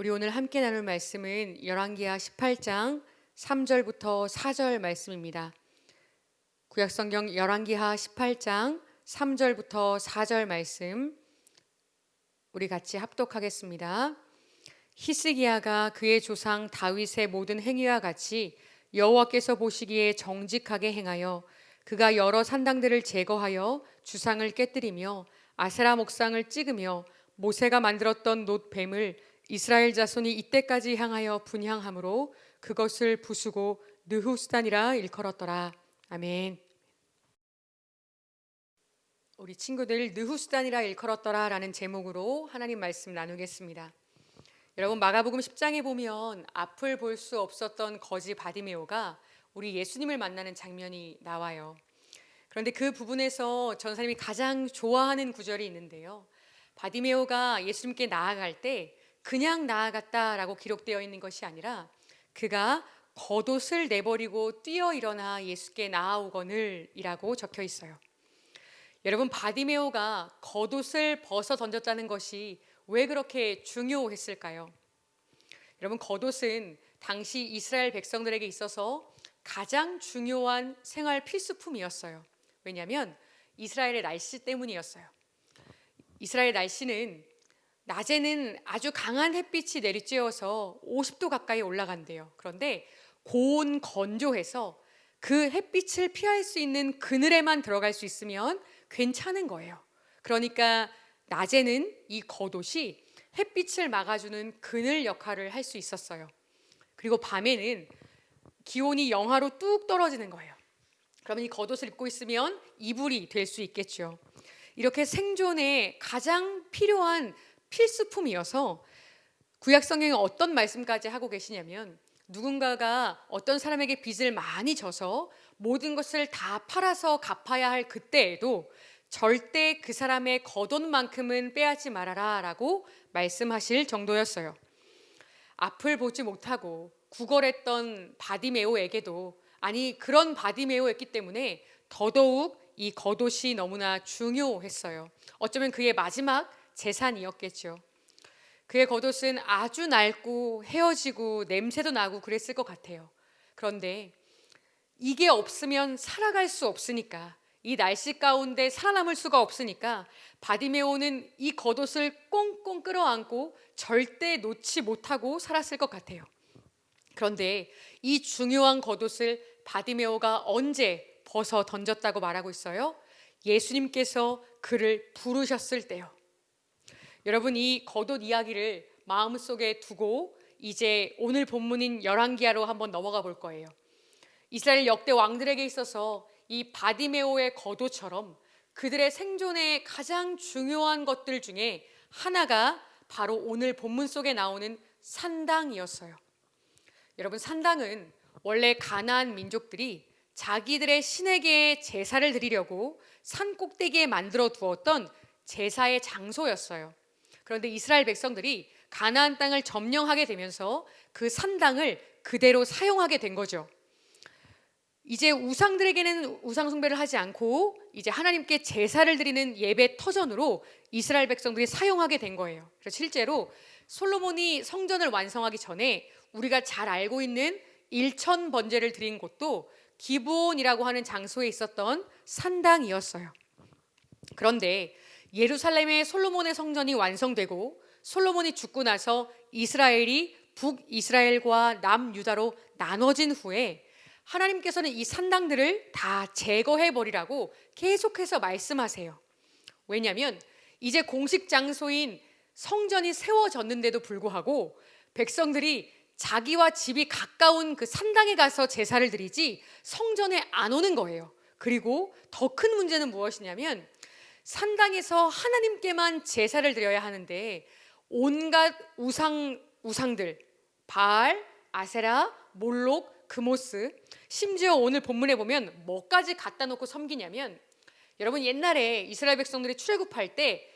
우리 오늘 함께 나눌 말씀은 열왕기하 18장 3절부터 4절 말씀입니다. 구약성경 열왕기하 18장 3절부터 4절 말씀 우리 같이 합독하겠습니다. 히스기야가 그의 조상 다윗의 모든 행위와 같이 여호와께서 보시기에 정직하게 행하여 그가 여러 산당들을 제거하여 주상을 깨뜨리며 아세라 목상을 찍으며 모세가 만들었던 놋뱀을 이스라엘 자손이 이때까지 향하여 분향함으로 그것을 부수고 느후스단이라 일컬었더라. 아멘. 우리 친구들 느후스단이라 일컬었더라 라는 제목으로 하나님 말씀 나누겠습니다. 여러분, 마가복음 10장에 보면 앞을 볼 수 없었던 거지 바디메오가 우리 예수님을 만나는 장면이 나와요. 그런데 그 부분에서 전사님이 가장 좋아하는 구절이 있는데요, 바디메오가 예수님께 나아갈 때 그냥 나아갔다라고 기록되어 있는 것이 아니라 그가 겉옷을 내버리고 뛰어 일어나 예수께 나아오거늘이라고 적혀 있어요. 여러분, 바디메오가 겉옷을 벗어 던졌다는 것이 왜 그렇게 중요했을까요? 여러분, 겉옷은 당시 이스라엘 백성들에게 있어서 가장 중요한 생활 필수품이었어요. 왜냐하면 이스라엘의 날씨 때문이었어요. 이스라엘 날씨는 낮에는 아주 강한 햇빛이 내리쬐어서 50도 가까이 올라간대요. 그런데 고온 건조해서 그 햇빛을 피할 수 있는 그늘에만 들어갈 수 있으면 괜찮은 거예요. 그러니까 낮에는 이 겉옷이 햇빛을 막아주는 그늘 역할을 할 수 있었어요. 그리고 밤에는 기온이 영하로 뚝 떨어지는 거예요. 그러면 이 겉옷을 입고 있으면 이불이 될 수 있겠죠. 이렇게 생존에 가장 필요한 필수품이어서 구약성경에 어떤 말씀까지 하고 계시냐면, 누군가가 어떤 사람에게 빚을 많이 져서 모든 것을 다 팔아서 갚아야 할 그때에도 절대 그 사람의 겉옷만큼은 빼앗지 말아라 라고 말씀하실 정도였어요. 앞을 보지 못하고 구걸했던 바디메오에게도, 아니 그런 바디메오였기 때문에 더더욱 이 겉옷이 너무나 중요했어요. 어쩌면 그의 마지막 재산이었겠죠. 그의 겉옷은 아주 낡고 헤어지고 냄새도 나고 그랬을 것 같아요. 그런데 이게 없으면 살아갈 수 없으니까, 이 날씨 가운데 살아남을 수가 없으니까 바디메오는 이 겉옷을 꽁꽁 끌어안고 절대 놓지 못하고 살았을 것 같아요. 그런데 이 중요한 겉옷을 바디메오가 언제 벗어 던졌다고 말하고 있어요? 예수님께서 그를 부르셨을 때요. 여러분, 이 겉옷 이야기를 마음속에 두고 이제 오늘 본문인 열왕기하로 한번 넘어가 볼 거예요. 이스라엘 역대 왕들에게 있어서 이 바디메오의 겉옷처럼 그들의 생존에 가장 중요한 것들 중에 하나가 바로 오늘 본문 속에 나오는 산당이었어요. 여러분, 산당은 원래 가나안 민족들이 자기들의 신에게 제사를 드리려고 산 꼭대기에 만들어 두었던 제사의 장소였어요. 그런데 이스라엘 백성들이 가나안 땅을 점령하게 되면서 그 산당을 그대로 사용하게 된 거죠. 이제 우상들에게는 우상 숭배를 하지 않고 이제 하나님께 제사를 드리는 예배 터전으로 이스라엘 백성들이 사용하게 된 거예요. 그래서 실제로 솔로몬이 성전을 완성하기 전에 우리가 잘 알고 있는 일천 번제를 드린 곳도 기브온이라고 하는 장소에 있었던 산당이었어요. 그런데 예루살렘의 솔로몬의 성전이 완성되고 솔로몬이 죽고 나서 이스라엘이 북이스라엘과 남유다로 나눠진 후에 하나님께서는 이 산당들을 다 제거해 버리라고 계속해서 말씀하세요. 왜냐하면 이제 공식 장소인 성전이 세워졌는데도 불구하고 백성들이 자기와 집이 가까운 그 산당에 가서 제사를 드리지 성전에 안 오는 거예요. 그리고 더 큰 문제는 무엇이냐면, 산당에서 하나님께만 제사를 드려야 하는데 온갖 우상들, 바알, 아세라, 몰록, 그모스, 심지어 오늘 본문에 보면 뭐까지 갖다 놓고 섬기냐면, 여러분, 옛날에 이스라엘 백성들이 출애굽할 때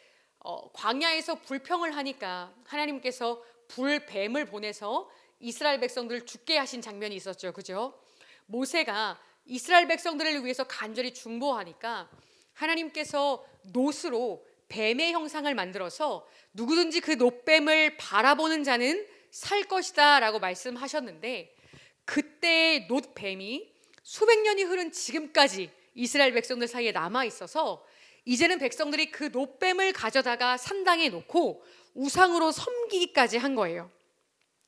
광야에서 불평을 하니까 하나님께서 불뱀을 보내서 이스라엘 백성들을 죽게 하신 장면이 있었죠. 그죠? 모세가 이스라엘 백성들을 위해서 간절히 중보하니까 하나님께서 놋으로 뱀의 형상을 만들어서 누구든지 그 놋뱀을 바라보는 자는 살 것이다 라고 말씀하셨는데, 그때의 놋뱀이 수백 년이 흐른 지금까지 이스라엘 백성들 사이에 남아 있어서 이제는 백성들이 그 놋뱀을 가져다가 산당에 놓고 우상으로 섬기기까지 한 거예요.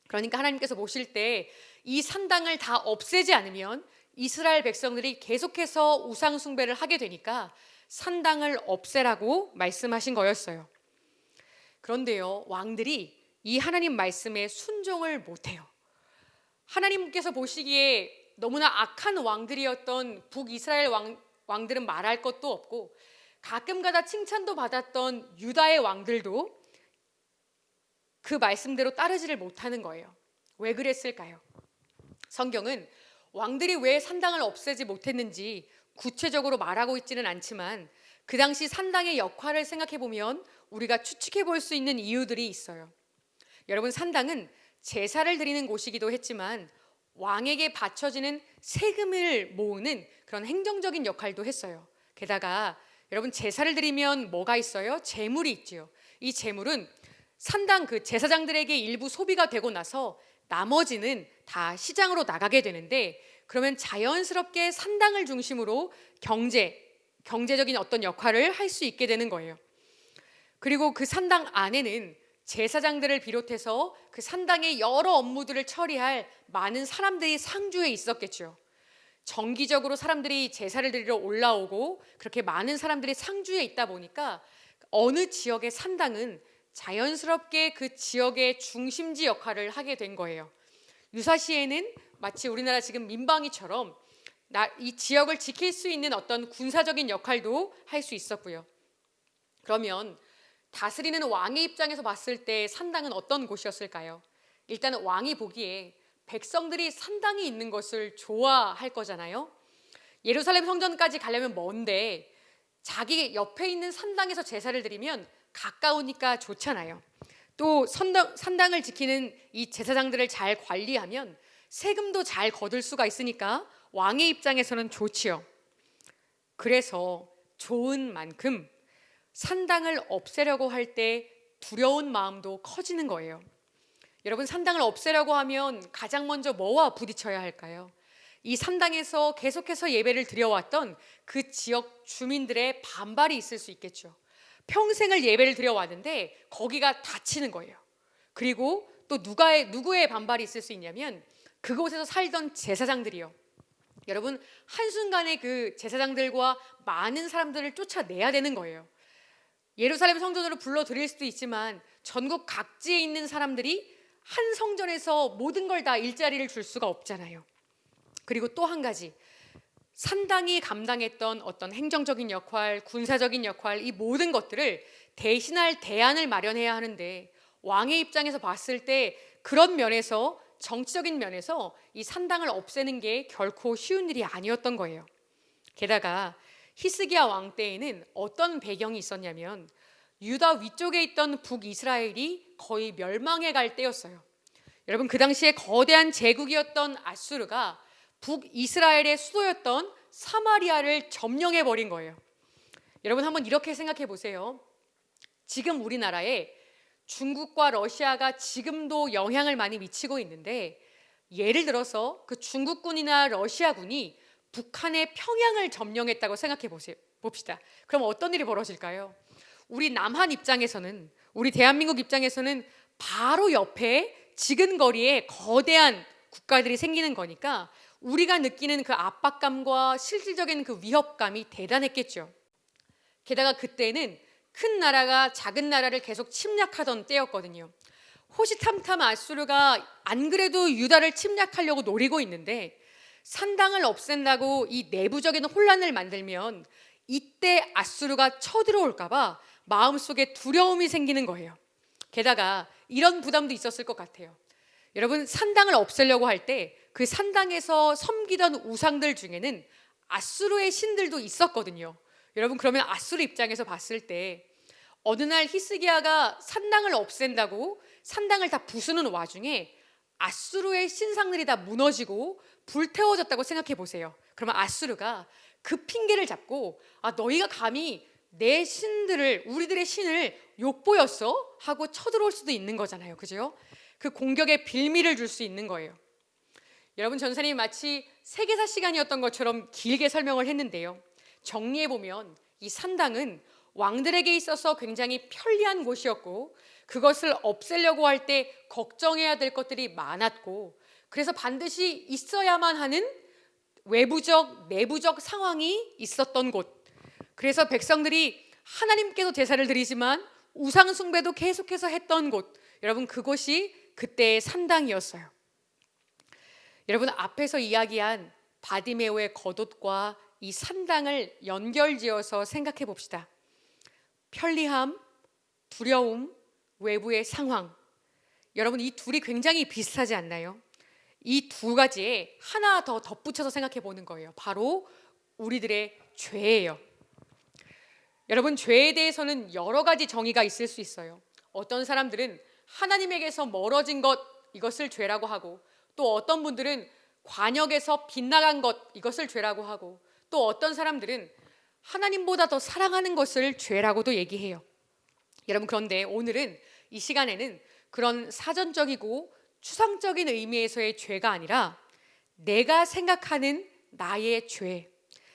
그러니까 하나님께서 보실 때 이 산당을 다 없애지 않으면 이스라엘 백성들이 계속해서 우상 숭배를 하게 되니까 산당을 없애라고 말씀하신 거였어요. 그런데요, 왕들이 이 하나님 말씀에 순종을 못해요. 하나님께서 보시기에 너무나 악한 왕들이었던 북이스라엘 왕들은 말할 것도 없고, 가끔가다 칭찬도 받았던 유다의 왕들도 그 말씀대로 따르지를 못하는 거예요. 왜 그랬을까요? 성경은 왕들이 왜 산당을 없애지 못했는지 구체적으로 말하고 있지는 않지만, 그 당시 산당의 역할을 생각해 보면 우리가 추측해 볼 수 있는 이유들이 있어요. 여러분, 산당은 제사를 드리는 곳이기도 했지만 왕에게 바쳐지는 세금을 모으는 그런 행정적인 역할도 했어요. 게다가 여러분, 제사를 드리면 뭐가 있어요? 재물이 있지요. 이 재물은 산당 그 제사장들에게 일부 소비가 되고 나서 나머지는 다 시장으로 나가게 되는데, 그러면 자연스럽게 산당을 중심으로 경제적인 어떤 역할을 할 수 있게 되는 거예요. 그리고 그 산당 안에는 제사장들을 비롯해서 그 산당의 여러 업무들을 처리할 많은 사람들이 상주에 있었겠죠. 정기적으로 사람들이 제사를 드리러 올라오고 그렇게 많은 사람들이 상주에 있다 보니까 어느 지역의 산당은 자연스럽게 그 지역의 중심지 역할을 하게 된 거예요. 유사시에는 마치 우리나라 지금 민방위처럼 이 지역을 지킬 수 있는 어떤 군사적인 역할도 할 수 있었고요. 그러면 다스리는 왕의 입장에서 봤을 때 산당은 어떤 곳이었을까요? 일단 왕이 보기에 백성들이 산당이 있는 것을 좋아할 거잖아요. 예루살렘 성전까지 가려면 먼데 자기 옆에 있는 산당에서 제사를 드리면 가까우니까 좋잖아요. 또 산당을 지키는 이 제사장들을 잘 관리하면 세금도 잘 거둘 수가 있으니까 왕의 입장에서는 좋지요. 그래서 좋은 만큼 산당을 없애려고 할 때 두려운 마음도 커지는 거예요. 여러분, 산당을 없애려고 하면 가장 먼저 뭐와 부딪혀야 할까요? 이 산당에서 계속해서 예배를 드려왔던 그 지역 주민들의 반발이 있을 수 있겠죠. 평생을 예배를 드려왔는데 거기가 닫히는 거예요. 그리고 또 누구의 반발이 있을 수 있냐면 그곳에서 살던 제사장들이요. 여러분, 한순간에 그 제사장들과 많은 사람들을 쫓아내야 되는 거예요. 예루살렘 성전으로 불러드릴 수도 있지만 전국 각지에 있는 사람들이 한 성전에서 모든 걸 다 일자리를 줄 수가 없잖아요. 그리고 또 한 가지, 산당이 감당했던 어떤 행정적인 역할, 군사적인 역할, 이 모든 것들을 대신할 대안을 마련해야 하는데 왕의 입장에서 봤을 때 그런 면에서, 정치적인 면에서 이 산당을 없애는 게 결코 쉬운 일이 아니었던 거예요. 게다가 히스기야 왕 때에는 어떤 배경이 있었냐면 유다 위쪽에 있던 북이스라엘이 거의 멸망해 갈 때였어요. 여러분, 그 당시에 거대한 제국이었던 아수르가 북이스라엘의 수도였던 사마리아를 점령해 버린 거예요. 여러분, 한번 이렇게 생각해 보세요. 지금 우리나라에 중국과 러시아가 지금도 영향을 많이 미치고 있는데, 예를 들어서 그 중국군이나 러시아군이 북한의 평양을 점령했다고 생각해 봅시다. 그럼 어떤 일이 벌어질까요? 우리 남한 입장에서는, 우리 대한민국 입장에서는 바로 옆에 지근거리에 거대한 국가들이 생기는 거니까 우리가 느끼는 그 압박감과 실질적인 그 위협감이 대단했겠죠. 게다가 그때는 큰 나라가 작은 나라를 계속 침략하던 때였거든요. 호시탐탐 아수르가 안 그래도 유다를 침략하려고 노리고 있는데 산당을 없앤다고 이 내부적인 혼란을 만들면 이때 아수르가 쳐들어올까 봐 마음속에 두려움이 생기는 거예요. 게다가 이런 부담도 있었을 것 같아요. 여러분, 산당을 없애려고 할 때 그 산당에서 섬기던 우상들 중에는 아수르의 신들도 있었거든요. 여러분, 그러면 아수르 입장에서 봤을 때 어느 날 히스기야가 산당을 없앤다고 산당을 다 부수는 와중에 아수르의 신상들이 다 무너지고 불태워졌다고 생각해 보세요. 그러면 아수르가 그 핑계를 잡고 너희가 감히 내 신들을, 우리들의 신을 욕보였어? 하고 쳐들어올 수도 있는 거잖아요. 그죠? 그 공격에 빌미를 줄 수 있는 거예요. 여러분, 전사님이 마치 세계사 시간이었던 것처럼 길게 설명을 했는데요. 정리해보면 이 산당은 왕들에게 있어서 굉장히 편리한 곳이었고, 그것을 없애려고 할 때 걱정해야 될 것들이 많았고, 그래서 반드시 있어야만 하는 외부적, 내부적 상황이 있었던 곳. 그래서 백성들이 하나님께도 제사를 드리지만 우상 숭배도 계속해서 했던 곳. 여러분, 그곳이 그때의 산당이었어요. 여러분, 앞에서 이야기한 바디메오의 겉옷과 이 산당을 연결지어서 생각해 봅시다. 편리함, 두려움, 외부의 상황. 여러분, 이 둘이 굉장히 비슷하지 않나요? 이 두 가지에 하나 더 덧붙여서 생각해 보는 거예요. 바로 우리들의 죄예요. 여러분, 죄에 대해서는 여러 가지 정의가 있을 수 있어요. 어떤 사람들은 하나님에게서 멀어진 것, 이것을 죄라고 하고, 또 어떤 분들은 관역에서 빗나간 것, 이것을 죄라고 하고, 또 어떤 사람들은 하나님보다 더 사랑하는 것을 죄라고도 얘기해요. 여러분, 그런데 오늘은 이 시간에는 그런 사전적이고 추상적인 의미에서의 죄가 아니라 내가 생각하는 나의 죄,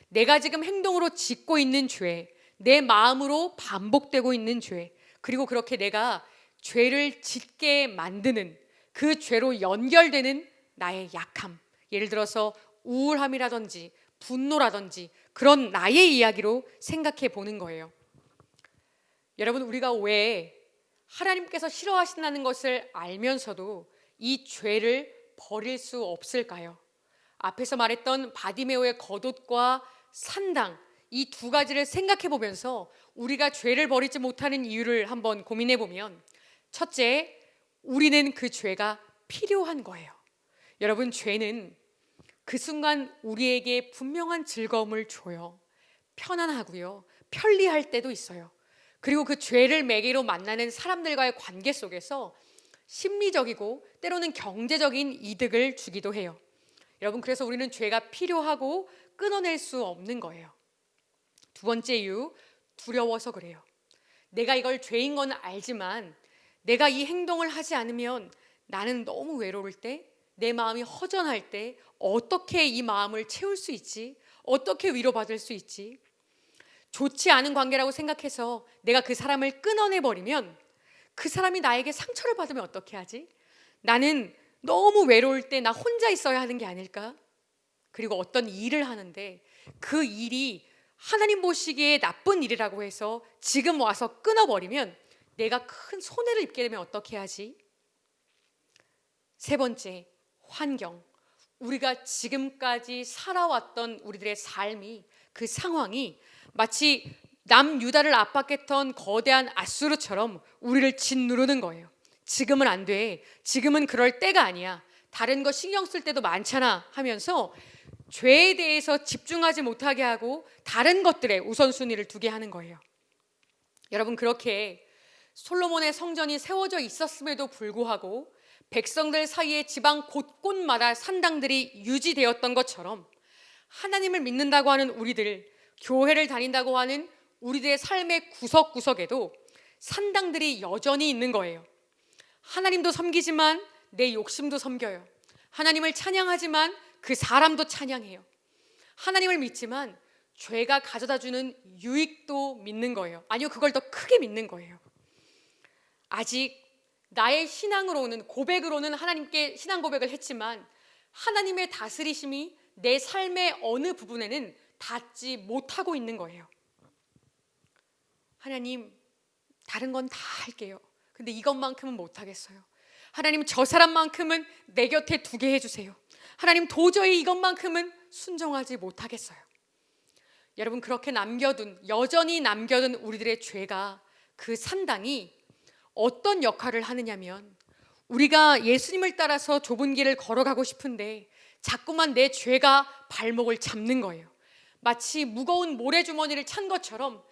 내가 지금 행동으로 짓고 있는 죄, 내 마음으로 반복되고 있는 죄, 그리고 그렇게 내가 죄를 짓게 만드는 그 죄로 연결되는 나의 약함, 예를 들어서 우울함이라든지 분노라든지 그런 나의 이야기로 생각해 보는 거예요. 여러분, 우리가 왜 하나님께서 싫어하신다는 것을 알면서도 이 죄를 버릴 수 없을까요? 앞에서 말했던 바디메오의 겉옷과 산당, 이 두 가지를 생각해 보면서 우리가 죄를 버리지 못하는 이유를 한번 고민해 보면, 첫째, 우리는 그 죄가 필요한 거예요. 여러분, 죄는 그 순간 우리에게 분명한 즐거움을 줘요. 편안하고요, 편리할 때도 있어요. 그리고 그 죄를 매개로 만나는 사람들과의 관계 속에서 심리적이고 때로는 경제적인 이득을 주기도 해요. 여러분, 그래서 우리는 죄가 필요하고 끊어낼 수 없는 거예요. 두 번째 이유, 두려워서 그래요. 내가 이걸 죄인 건 알지만 내가 이 행동을 하지 않으면 나는 너무 외로울 때, 내 마음이 허전할 때 어떻게 이 마음을 채울 수 있지? 어떻게 위로받을 수 있지? 좋지 않은 관계라고 생각해서 내가 그 사람을 끊어내버리면 그 사람이 나에게 상처를 받으면 어떻게 하지? 나는 너무 외로울 때 나 혼자 있어야 하는 게 아닐까? 그리고 어떤 일을 하는데 그 일이 하나님 보시기에 나쁜 일이라고 해서 지금 와서 끊어버리면 내가 큰 손해를 입게 되면 어떻게 하지? 세 번째, 환경. 우리가 지금까지 살아왔던 우리들의 삶이, 그 상황이 마치 남유다를 압박했던 거대한 아수르처럼 우리를 짓누르는 거예요. 지금은 안 돼. 지금은 그럴 때가 아니야. 다른 거 신경 쓸 때도 많잖아 하면서 죄에 대해서 집중하지 못하게 하고 다른 것들에 우선순위를 두게 하는 거예요. 여러분, 그렇게 솔로몬의 성전이 세워져 있었음에도 불구하고 백성들 사이에 지방 곳곳마다 산당들이 유지되었던 것처럼 하나님을 믿는다고 하는 우리들, 교회를 다닌다고 하는 우리들의 삶의 구석구석에도 산당들이 여전히 있는 거예요. 하나님도 섬기지만 내 욕심도 섬겨요. 하나님을 찬양하지만 그 사람도 찬양해요. 하나님을 믿지만 죄가 가져다주는 유익도 믿는 거예요. 아니요, 그걸 더 크게 믿는 거예요. 아직 나의 신앙으로는, 고백으로는 하나님께 신앙 고백을 했지만 하나님의 다스리심이 내 삶의 어느 부분에는 닿지 못하고 있는 거예요. 하나님, 다른 건 다 할게요. 근데 이것만큼은 못하겠어요. 하나님, 저 사람만큼은 내 곁에 두게 해주세요. 하나님, 도저히 이것만큼은 순종하지 못하겠어요. 여러분, 그렇게 여전히 남겨둔 우리들의 죄가, 그 산당이 어떤 역할을 하느냐면, 우리가 예수님을 따라서 좁은 길을 걸어가고 싶은데 자꾸만 내 죄가 발목을 잡는 거예요. 마치 무거운 모래주머니를 찬 것처럼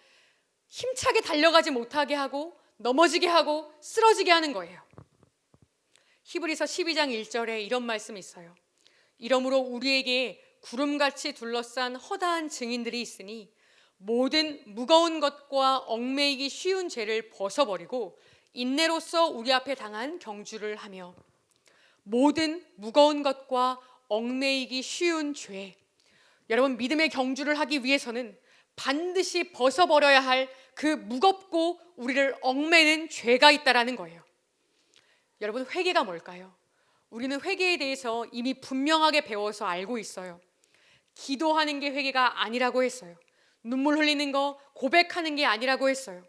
힘차게 달려가지 못하게 하고 넘어지게 하고 쓰러지게 하는 거예요. 히브리서 12장 1절에 이런 말씀이 있어요. 이러므로 우리에게 구름같이 둘러싼 허다한 증인들이 있으니 모든 무거운 것과 얽매이기 쉬운 죄를 벗어버리고 인내로서 우리 앞에 당한 경주를 하며 모든 무거운 것과 얽매이기 쉬운 죄, 여러분 믿음의 경주를 하기 위해서는 반드시 벗어버려야 할 그 무겁고 우리를 얽매는 죄가 있다라는 거예요. 여러분 회개가 뭘까요? 우리는 회개에 대해서 이미 분명하게 배워서 알고 있어요. 기도하는 게 회개가 아니라고 했어요. 눈물 흘리는 거 고백하는 게 아니라고 했어요.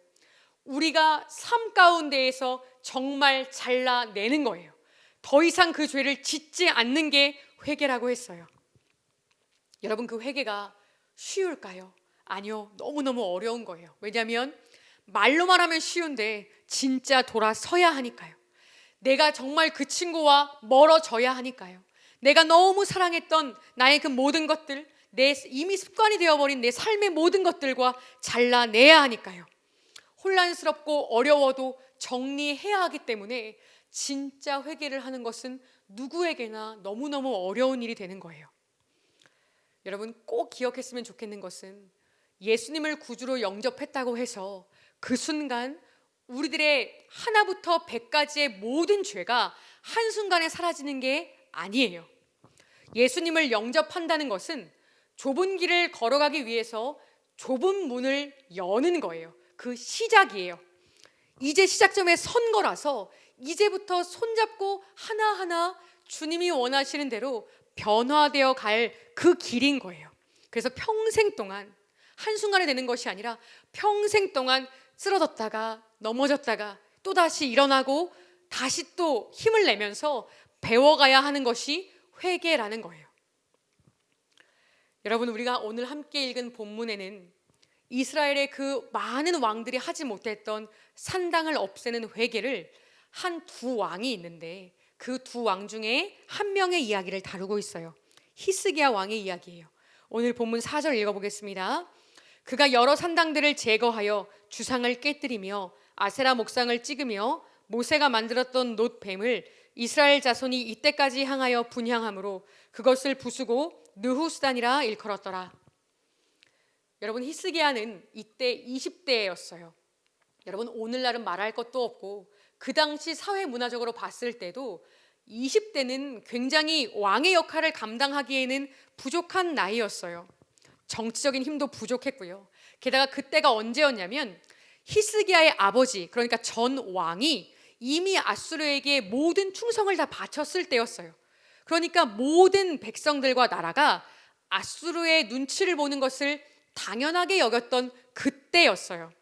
우리가 삶 가운데에서 정말 잘라내는 거예요. 더 이상 그 죄를 짓지 않는 게 회개라고 했어요. 여러분 그 회개가 쉬울까요? 아니요, 너무너무 어려운 거예요. 왜냐하면 말로만 하면 쉬운데 진짜 돌아서야 하니까요. 내가 정말 그 친구와 멀어져야 하니까요. 내가 너무 사랑했던 나의 그 모든 것들, 내 이미 습관이 되어버린 내 삶의 모든 것들과 잘라내야 하니까요. 혼란스럽고 어려워도 정리해야 하기 때문에 진짜 회개를 하는 것은 누구에게나 너무너무 어려운 일이 되는 거예요. 여러분 꼭 기억했으면 좋겠는 것은 예수님을 구주로 영접했다고 해서 그 순간 우리들의 하나부터 100까지의 모든 죄가 한순간에 사라지는 게 아니에요. 예수님을 영접한다는 것은 좁은 길을 걸어가기 위해서 좁은 문을 여는 거예요. 그 시작이에요. 이제 시작점에 선 거라서 이제부터 손잡고 하나하나 주님이 원하시는 대로 변화되어 갈 그 길인 거예요. 그래서 평생 동안 한순간에 되는 것이 아니라 평생 동안 쓰러졌다가 넘어졌다가 또다시 일어나고 다시 또 힘을 내면서 배워가야 하는 것이 회개라는 거예요. 여러분 우리가 오늘 함께 읽은 본문에는 이스라엘의 그 많은 왕들이 하지 못했던 산당을 없애는 회개를 한 두 왕이 있는데 그 두 왕 중에 한 명의 이야기를 다루고 있어요. 히스기야 왕의 이야기예요. 오늘 본문 4절 읽어보겠습니다. 그가 여러 산당들을 제거하여 주상을 깨뜨리며 아세라 목상을 찍으며 모세가 만들었던 놋뱀을 이스라엘 자손이 이때까지 향하여 분향함으로 그것을 부수고 느후스단이라 일컬었더라. 여러분 히스기야는 이때 20대였어요. 여러분 오늘날은 말할 것도 없고 그 당시 사회 문화적으로 봤을 때도 20대는 굉장히 왕의 역할을 감당하기에는 부족한 나이였어요. 정치적인 힘도 부족했고요. 게다가 그때가 언제였냐면 히스기야의 아버지 그러니까 전 왕이 이미 아수르에게 모든 충성을 다 바쳤을 때였어요. 그러니까 모든 백성들과 나라가 아수르의 눈치를 보는 것을 당연하게 여겼던 그때였어요.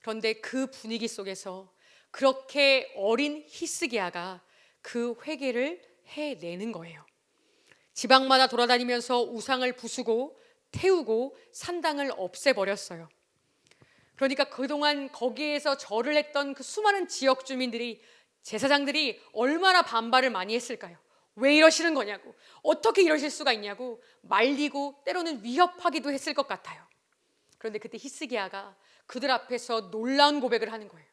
그런데 그 분위기 속에서 그렇게 어린 히스기야가 그 회개를 해내는 거예요. 지방마다 돌아다니면서 우상을 부수고 태우고 산당을 없애버렸어요. 그러니까 그동안 거기에서 절을 했던 그 수많은 지역 주민들이 제사장들이 얼마나 반발을 많이 했을까요? 왜 이러시는 거냐고, 어떻게 이러실 수가 있냐고 말리고 때로는 위협하기도 했을 것 같아요. 그런데 그때 히스기야가 그들 앞에서 놀라운 고백을 하는 거예요.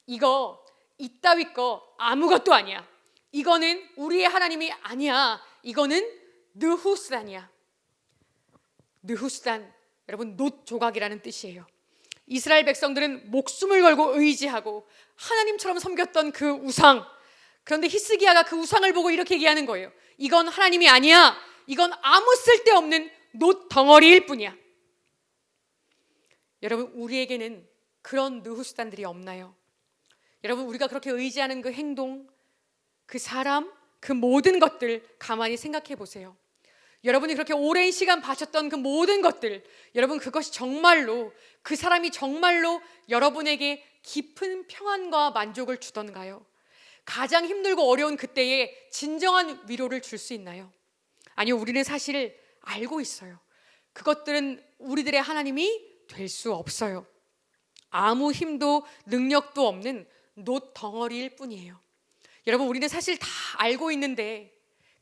이거 이따위 거 아무것도 아니야. 이거는 우리의 하나님이 아니야. 이거는 느후스단이야. 느후스단, 여러분 놋 조각이라는 뜻이에요. 이스라엘 백성들은 목숨을 걸고 의지하고 하나님처럼 섬겼던 그 우상. 그런데 히스기야가 그 우상을 보고 이렇게 얘기하는 거예요. 이건 하나님이 아니야. 이건 아무 쓸데없는 놋 덩어리일 뿐이야. 여러분 우리에게는 그런 느후스단들이 없나요? 여러분 우리가 그렇게 의지하는 그 행동, 그 사람, 그 모든 것들 가만히 생각해 보세요. 여러분이 그렇게 오랜 시간 바쳤던 그 모든 것들, 여러분 그것이 정말로 그 사람이 정말로 여러분에게 깊은 평안과 만족을 주던가요? 가장 힘들고 어려운 그때에 진정한 위로를 줄 수 있나요? 아니요, 우리는 사실 알고 있어요. 그것들은 우리들의 하나님이 될 수 없어요. 아무 힘도 능력도 없는 놋 덩어리일 뿐이에요. 여러분 우리는 사실 다 알고 있는데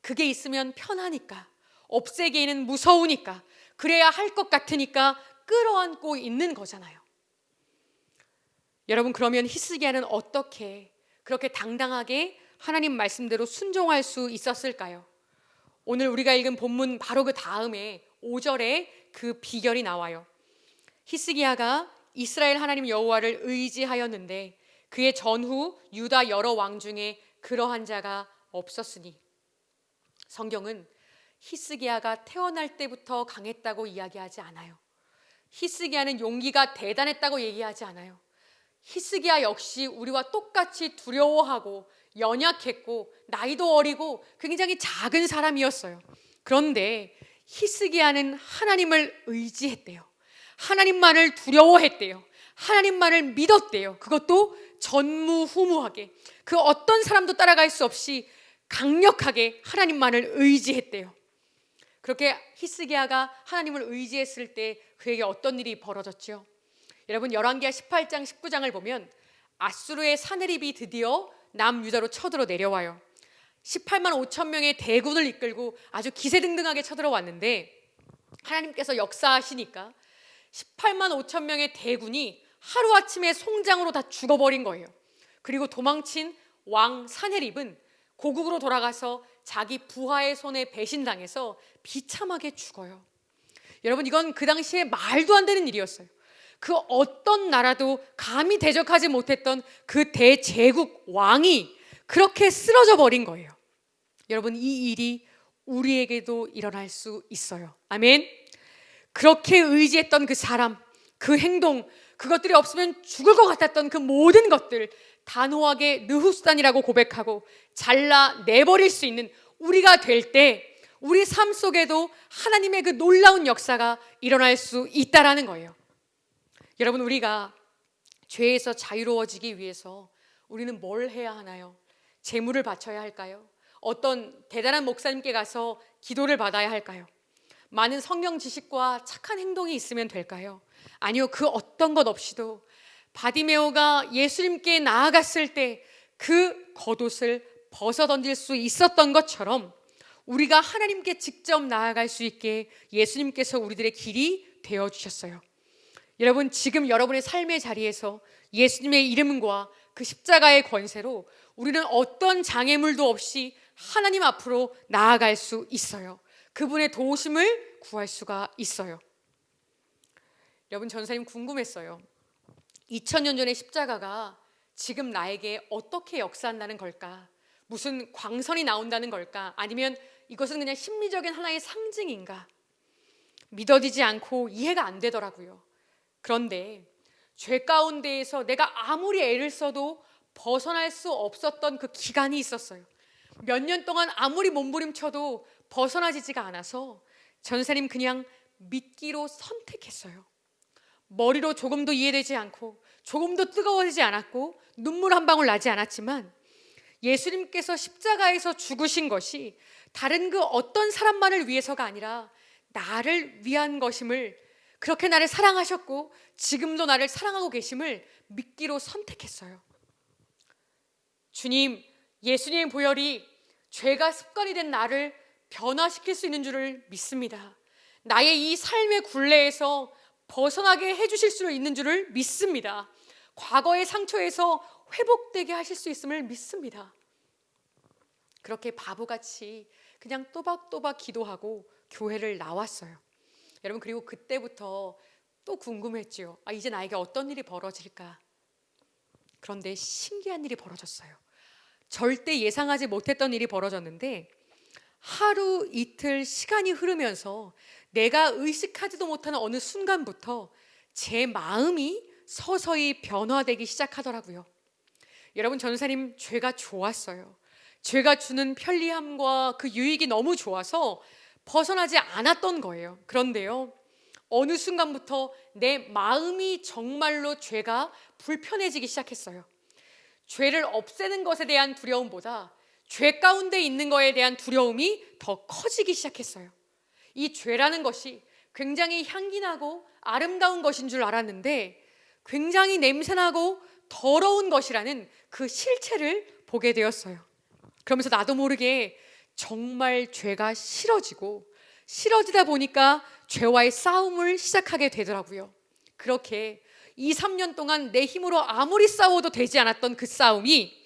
그게 있으면 편하니까, 없애기에는 무서우니까, 그래야 할 것 같으니까 끌어안고 있는 거잖아요. 여러분 그러면 히스기야는 어떻게 그렇게 당당하게 하나님 말씀대로 순종할 수 있었을까요? 오늘 우리가 읽은 본문 바로 그 다음에 5절에 그 비결이 나와요. 히스기야가 이스라엘 하나님 여호와를 의지하였는데 그의 전후 유다 여러 왕 중에 그러한 자가 없었으니. 성경은 히스기야가 태어날 때부터 강했다고 이야기하지 않아요. 히스기야는 용기가 대단했다고 얘기하지 않아요. 히스기야 역시 우리와 똑같이 두려워하고 연약했고 나이도 어리고 굉장히 작은 사람이었어요. 그런데 히스기야는 하나님을 의지했대요. 하나님만을 두려워했대요. 하나님만을 믿었대요. 그것도 전무후무하게, 그 어떤 사람도 따라갈 수 없이 강력하게 하나님만을 의지했대요. 그렇게 히스기야가 하나님을 의지했을 때 그에게 어떤 일이 벌어졌죠? 여러분, 열왕기하 18장 19장을 보면 아수르의 사네립이 드디어 남유다로 쳐들어 내려와요. 18만 5천 명의 대군을 이끌고 아주 기세등등하게 쳐들어왔는데, 하나님께서 역사하시니까 18만 5천 명의 대군이 하루아침에 송장으로 다 죽어버린 거예요. 그리고 도망친 왕 사네립은 고국으로 돌아가서 자기 부하의 손에 배신당해서 비참하게 죽어요. 여러분, 이건 그 당시에 말도 안 되는 일이었어요. 그 어떤 나라도 감히 대적하지 못했던 그 대제국 왕이 그렇게 쓰러져 버린 거예요. 여러분, 이 일이 우리에게도 일어날 수 있어요. 아멘. 그렇게 의지했던 그 사람, 그 행동, 그것들이 없으면 죽을 것 같았던 그 모든 것들 단호하게 느후스단이라고 고백하고 잘라내버릴 수 있는 우리가 될 때 우리 삶 속에도 하나님의 그 놀라운 역사가 일어날 수 있다라는 거예요. 여러분, 우리가 죄에서 자유로워지기 위해서 우리는 뭘 해야 하나요? 제물을 바쳐야 할까요? 어떤 대단한 목사님께 가서 기도를 받아야 할까요? 많은 성경 지식과 착한 행동이 있으면 될까요? 아니요, 그 어떤 것 없이도 바디메오가 예수님께 나아갔을 때 그 겉옷을 벗어던질 수 있었던 것처럼 우리가 하나님께 직접 나아갈 수 있게 예수님께서 우리들의 길이 되어주셨어요. 여러분, 지금 여러분의 삶의 자리에서 예수님의 이름과 그 십자가의 권세로 우리는 어떤 장애물도 없이 하나님 앞으로 나아갈 수 있어요. 그분의 도우심을 구할 수가 있어요. 여러분, 전사님 궁금했어요. 2000년 전의 십자가가 지금 나에게 어떻게 역사한다는 걸까? 무슨 광선이 나온다는 걸까? 아니면 이것은 그냥 심리적인 하나의 상징인가? 믿어지지 않고 이해가 안 되더라고요. 그런데 죄 가운데에서 내가 아무리 애를 써도 벗어날 수 없었던 그 기간이 있었어요. 몇 년 동안 아무리 몸부림쳐도 벗어나지가 않아서 전사님 그냥 믿기로 선택했어요. 머리로 조금도 이해되지 않고 조금도 뜨거워지지 않았고 눈물 한 방울 나지 않았지만 예수님께서 십자가에서 죽으신 것이 다른 그 어떤 사람만을 위해서가 아니라 나를 위한 것임을, 그렇게 나를 사랑하셨고 지금도 나를 사랑하고 계심을 믿기로 선택했어요. 주님, 예수님의 보혈이 죄가 습관이 된 나를 변화시킬 수 있는 줄을 믿습니다. 나의 이 삶의 굴레에서 벗어나게 해주실 수 있는 줄을 믿습니다. 과거의 상처에서 회복되게 하실 수 있음을 믿습니다. 그렇게 바보같이 그냥 또박또박 기도하고 교회를 나왔어요. 여러분, 그리고 그때부터 또 궁금했죠. 이제 나에게 어떤 일이 벌어질까? 그런데 신기한 일이 벌어졌어요. 절대 예상하지 못했던 일이 벌어졌는데, 하루 이틀 시간이 흐르면서 내가 의식하지도 못하는 어느 순간부터 제 마음이 서서히 변화되기 시작하더라고요. 여러분, 전사님, 죄가 좋았어요. 죄가 주는 편리함과 그 유익이 너무 좋아서 벗어나지 않았던 거예요. 그런데요, 어느 순간부터 내 마음이 정말로 죄가 불편해지기 시작했어요. 죄를 없애는 것에 대한 두려움보다 죄 가운데 있는 것에 대한 두려움이 더 커지기 시작했어요. 이 죄라는 것이 굉장히 향기나고 아름다운 것인 줄 알았는데 굉장히 냄새나고 더러운 것이라는 그 실체를 보게 되었어요. 그러면서 나도 모르게 정말 죄가 싫어지다 보니까 죄와의 싸움을 시작하게 되더라고요. 그렇게 2, 3년 동안 내 힘으로 아무리 싸워도 되지 않았던 그 싸움이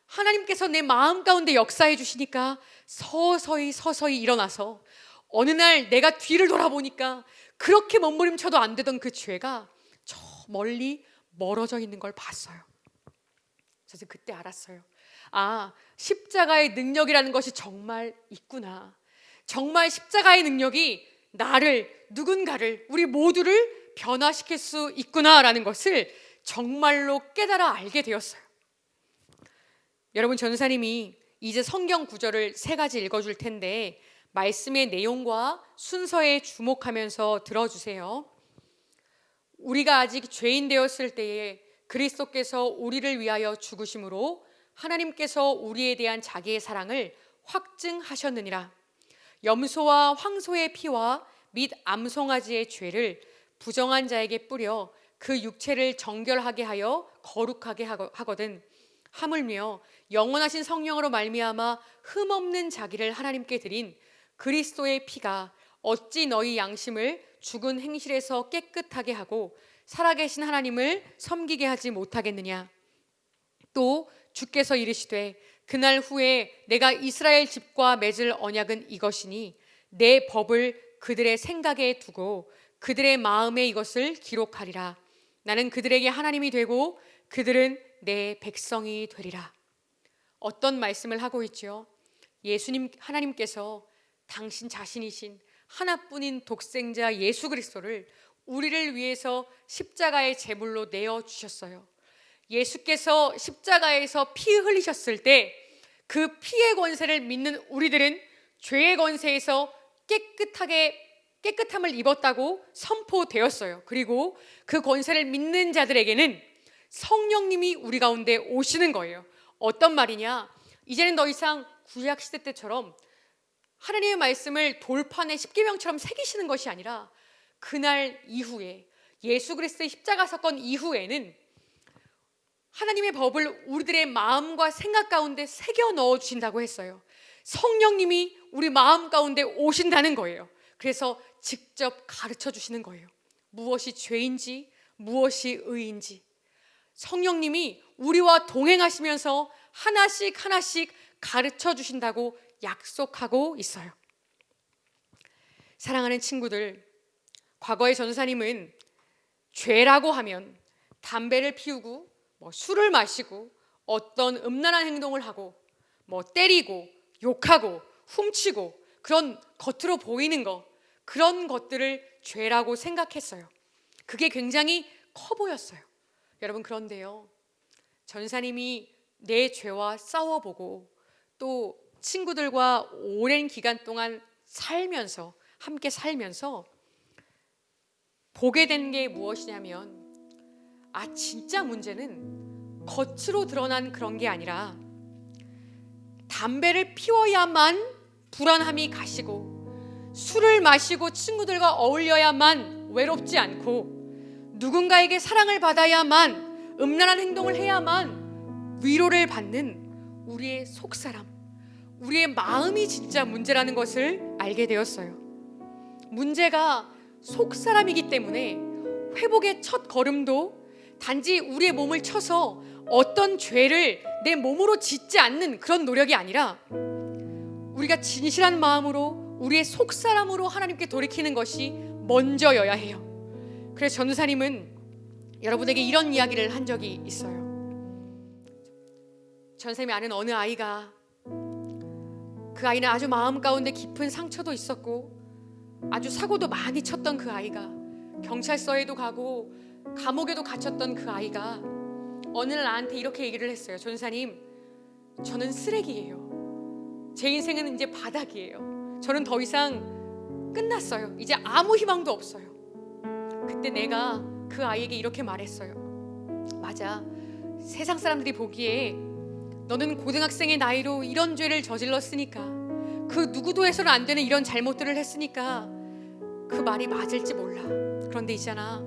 하나님께서 내 마음 가운데 역사해 주시니까 서서히 일어나서 어느 날 내가 뒤를 돌아보니까 그렇게 몸부림쳐도 안 되던 그 죄가 저 멀리 멀어져 있는 걸 봤어요. 저는 그때 알았어요. 아, 십자가의 능력이라는 것이 정말 있구나. 정말 십자가의 능력이 나를, 누군가를, 우리 모두를 변화시킬 수 있구나라는 것을 정말로 깨달아 알게 되었어요. 여러분, 전사님이 이제 성경 구절을 3가지 읽어줄 텐데 말씀의 내용과 순서에 주목하면서 들어주세요. 우리가 아직 죄인 되었을 때에 그리스도께서 우리를 위하여 죽으심으로 하나님께서 우리에 대한 자기의 사랑을 확증하셨느니라. 염소와 황소의 피와 및 암송아지의 죄를 부정한 자에게 뿌려 그 육체를 정결하게 하여 거룩하게 하거든 하물며 영원하신 성령으로 말미암아 흠없는 자기를 하나님께 드린 그리스도의 피가 어찌 너희 양심을 죽은 행실에서 깨끗하게 하고 살아계신 하나님을 섬기게 하지 못하겠느냐. 또 주께서 이르시되 그날 후에 내가 이스라엘 집과 맺을 언약은 이것이니 내 법을 그들의 생각에 두고 그들의 마음에 이것을 기록하리라. 나는 그들에게 하나님이 되고 그들은 내 백성이 되리라. 어떤 말씀을 하고 있죠? 예수님, 하나님께서 당신 자신이신 하나뿐인 독생자 예수 그리스도를 우리를 위해서 십자가의 제물로 내어주셨어요. 예수께서 십자가에서 피 흘리셨을 때 그 피의 권세를 믿는 우리들은 죄의 권세에서 깨끗함을 입었다고 선포되었어요. 그리고 그 권세를 믿는 자들에게는 성령님이 우리 가운데 오시는 거예요. 어떤 말이냐? 이제는 더 이상 구약 시대 때처럼 하나님의 말씀을 돌판에 십계명처럼 새기시는 것이 아니라 그날 이후에 예수 그리스도의 십자가 사건 이후에는 하나님의 법을 우리들의 마음과 생각 가운데 새겨 넣어 주신다고 했어요. 성령님이 우리 마음 가운데 오신다는 거예요. 그래서 직접 가르쳐 주시는 거예요. 무엇이 죄인지 무엇이 의인지 성령님이 우리와 동행하시면서 하나씩 하나씩 가르쳐 주신다고 약속하고 있어요. 사랑하는 친구들, 과거의 전도사님은 죄라고 하면 담배를 피우고 술을 마시고 어떤 음란한 행동을 하고 때리고 욕하고 훔치고 그런 겉으로 보이는 그런 것들을 죄라고 생각했어요. 그게 굉장히 커 보였어요. 여러분, 그런데요, 전사님이 내 죄와 싸워보고 또 친구들과 오랜 기간 동안 함께 살면서 보게 된 게 무엇이냐면, 진짜 문제는 겉으로 드러난 그런 게 아니라 담배를 피워야만 불안함이 가시고 술을 마시고 친구들과 어울려야만 외롭지 않고 누군가에게 사랑을 받아야만 음란한 행동을 해야만 위로를 받는 우리의 속사람, 우리의 마음이 진짜 문제라는 것을 알게 되었어요. 문제가 속사람이기 때문에 회복의 첫 걸음도 단지 우리의 몸을 쳐서 어떤 죄를 내 몸으로 짓지 않는 그런 노력이 아니라 우리가 진실한 마음으로 우리의 속사람으로 하나님께 돌이키는 것이 먼저여야 해요. 그래서 전도사님은 여러분에게 이런 이야기를 한 적이 있어요. 전도사님이 아는 어느 아이가, 그 아이는 아주 마음 가운데 깊은 상처도 있었고 아주 사고도 많이 쳤던 그 아이가, 경찰서에도 가고 감옥에도 갇혔던 그 아이가 어느 날 나한테 이렇게 얘기를 했어요. 전도사님, 저는 쓰레기예요. 제 인생은 이제 바닥이에요. 저는 더 이상 끝났어요. 이제 아무 희망도 없어요. 그때 내가 그 아이에게 이렇게 말했어요. 맞아, 세상 사람들이 보기에 너는 고등학생의 나이로 이런 죄를 저질렀으니까, 그 누구도 해서는 안 되는 이런 잘못들을 했으니까 그 말이 맞을지 몰라. 그런데 있잖아,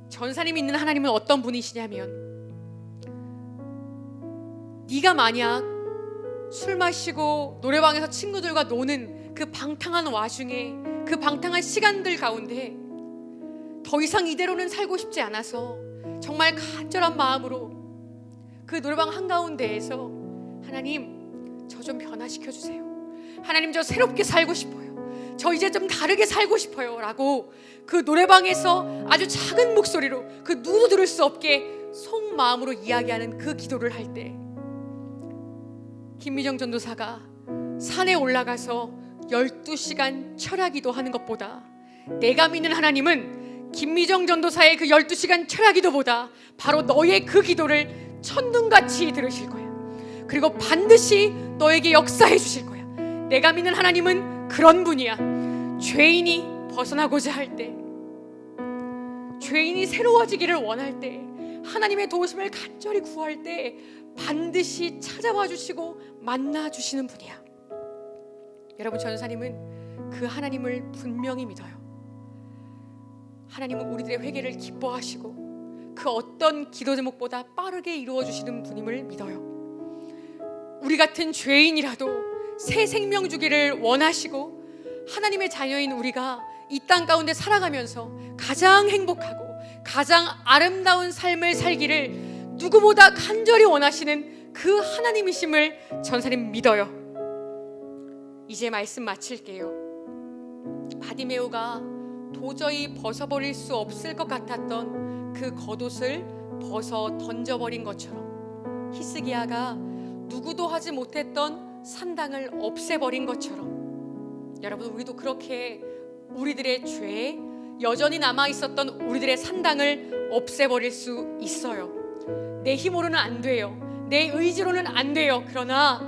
전사님이 있는 하나님은 어떤 분이시냐면, 네가 만약 술 마시고 노래방에서 친구들과 노는 그 방탕한 와중에, 그 방탕한 시간들 가운데 더 이상 이대로는 살고 싶지 않아서 정말 간절한 마음으로 그 노래방 한가운데에서 하나님, 저 좀 변화시켜 주세요. 하나님, 저 새롭게 살고 싶어요. 저 이제 좀 다르게 살고 싶어요 라고 그 노래방에서 아주 작은 목소리로, 그 누구도 들을 수 없게 속마음으로 이야기하는 그 기도를 할 때 김미정 전도사가 산에 올라가서 12시간 철야기도 하는 것보다 내가 믿는 하나님은 김미정 전도사의 그 12시간 철야기도보다 바로 너의 그 기도를 천둥같이 들으실 거야. 그리고 반드시 너에게 역사해 주실 거야. 내가 믿는 하나님은 그런 분이야. 죄인이 벗어나고자 할 때, 죄인이 새로워지기를 원할 때, 하나님의 도우심을 간절히 구할 때 반드시 찾아와 주시고 만나 주시는 분이야. 여러분, 전사님은 그 하나님을 분명히 믿어요. 하나님은 우리들의 회개를 기뻐하시고 그 어떤 기도 제목보다 빠르게 이루어 주시는 분임을 믿어요. 우리 같은 죄인이라도 새 생명 주기를 원하시고 하나님의 자녀인 우리가 이 땅 가운데 살아가면서 가장 행복하고 가장 아름다운 삶을 살기를 누구보다 간절히 원하시는 그 하나님이심을 전사님 믿어요. 이제 말씀 마칠게요. 바디메오가 도저히 벗어버릴 수 없을 것 같았던 그 겉옷을 벗어 던져버린 것처럼, 히스기야가 누구도 하지 못했던 산당을 없애버린 것처럼, 여러분, 우리도 그렇게 우리들의 죄, 여전히 남아있었던 우리들의 산당을 없애버릴 수 있어요. 내 힘으로는 안 돼요. 내 의지로는 안 돼요. 그러나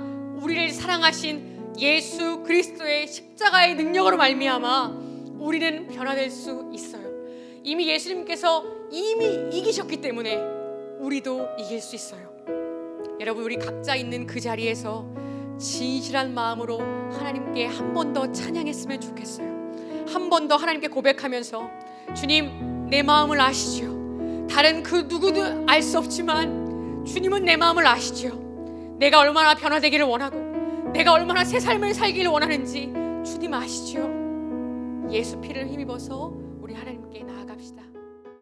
우리를 사랑하신 예수 그리스도의 십자가의 능력으로 말미암아 우리는 변화될 수 있어요. 이미 예수님께서 이미 이기셨기 때문에 우리도 이길 수 있어요. 여러분, 우리 각자 있는 그 자리에서 진실한 마음으로 하나님께 한 번 더 찬양했으면 좋겠어요. 한 번 더 하나님께 고백하면서, 주님, 내 마음을 아시지요. 다른 그 누구도 알 수 없지만 주님은 내 마음을 아시지요. 내가 얼마나 변화되기를 원하고 내가 얼마나 새 삶을 살기를 원하는지 주님 아시지요. 예수 피를 힘입어서 우리 하나님께 나아갑시다.